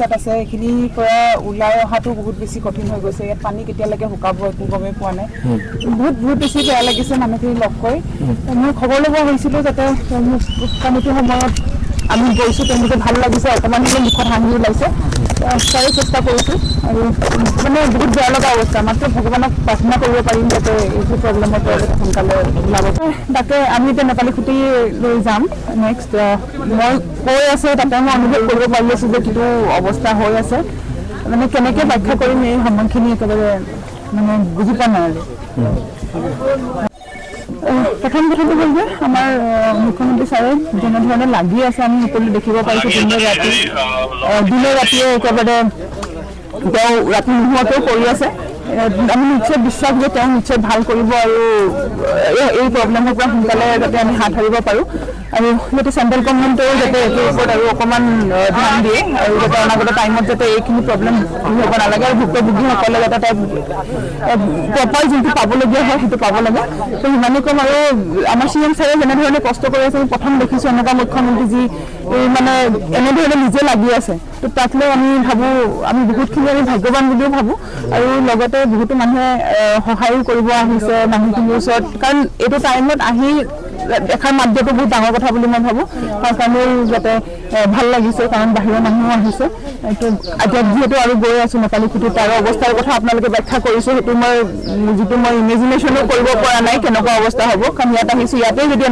আছে এইখিনিৰ পৰা ওলাই অহাটো বহুত বেছি কঠিন হৈ গৈছে। ইয়াত পানী কেতিয়ালৈকে শুকাব একো গমেই পোৱা নাই। বহুত বেছি বেয়া লাগিছে মানুহখিনি লগ কৰি। মই খবৰ ল'ব হৈছিলোঁ যাতে মোটামুটি সময়ত আমি গৈছোঁ, তেওঁলোকে ভাল লাগিছে, অকণমান হ'লেও মুখত হাঁহি ওলাইছে। তাৰে চেষ্টা কৰিছোঁ আৰু মানে বহুত বেয়া লগা অৱস্থা। মাত্ৰ ভগৱানক প্ৰাৰ্থনা কৰিব পাৰিম যাতে এইটো প্ৰব্লেমৰ পৰা যাতে সোনকালে ওলাব। তাকে আমি এতিয়া নেপালী খুঁটি লৈ যাম নেক্সট। মই কৈ আছে তাতে মই অনুভৱ কৰিব পাৰি আছোঁ যে কিটো অৱস্থা হৈ আছে, মানে কেনেকৈ ব্যাখ্যা কৰিম এই সময়খিনি একেবাৰে মানে বুজি পোৱা নাই আৰু। প্ৰথম কথাটো হ'ল যে আমাৰ মুখ্যমন্ত্ৰী ছাৰে যেনেধৰণে লাগি আছে আমি সকলো দেখিব পাৰিছোঁ। দিনে ৰাতিয়ে একেবাৰে তেওঁ ৰাতি নোহোৱাকৈ কৰি আছে। আমি নিশ্চয় বিশ্বাস যে তেওঁ নিশ্চয় ভাল কৰিব আৰু এই প্ৰব্লেমৰ পৰা সোনকালে যাতে আমি হাত সাৰিব পাৰোঁ আৰু যাতে চেণ্ট্ৰেল গভৰ্ণমেণ্টেও যাতে এইটোৰ ওপৰত আৰু অকণমান ধ্যান দিয়ে আৰু যাতে অনাগত টাইমত যাতে এইখিনি প্ৰব্লেম হ'ব নালাগে আৰু ভুক্তভোগীসকলে যাতে তাত প্ৰপাৰ যোনটো পাবলগীয়া হয় সেইটো পাব লাগে। ত' সিমানেই ক'ম। আৰু আমাৰ CM ছাৰে যেনেধৰণে কষ্ট কৰি আছে আমি প্ৰথম দেখিছোঁ এনেকুৱা মুখ্যমন্ত্ৰী যি মানে এনেধৰণে নিজে লাগি আছে। ত' তাক লৈ আমি ভাবোঁ আমি বহুতখিনি আমি ভাগ্যৱান বুলিও ভাবোঁ আৰু লগতে বহুতো মানুহে সহায়ো কৰিব আহিছে মানুহখিনিৰ ওচৰত, কাৰণ এইটো টাইমত আহি এষাৰ মাত দিয়াটো বহুত ডাঙৰ কথা বুলি মই ভাবোঁ। তাৰ কাৰণেও যাতে ভাল লাগিছে, কাৰণ বাহিৰৰ মানুহো আহিছে। এইটো এতিয়া যিহেতু আৰু গৈ আছোঁ নেপালী খুঁটিত, তাৰ অৱস্থাৰ কথা আপোনালোকে ব্যাখ্যা কৰিছোঁ, সেইটো মই ইমেজিনেশ্যনো কৰিব পৰা নাই কেনেকুৱা অৱস্থা হ'ব, কাৰণ ইয়াত আহিছোঁ, ইয়াতে যদি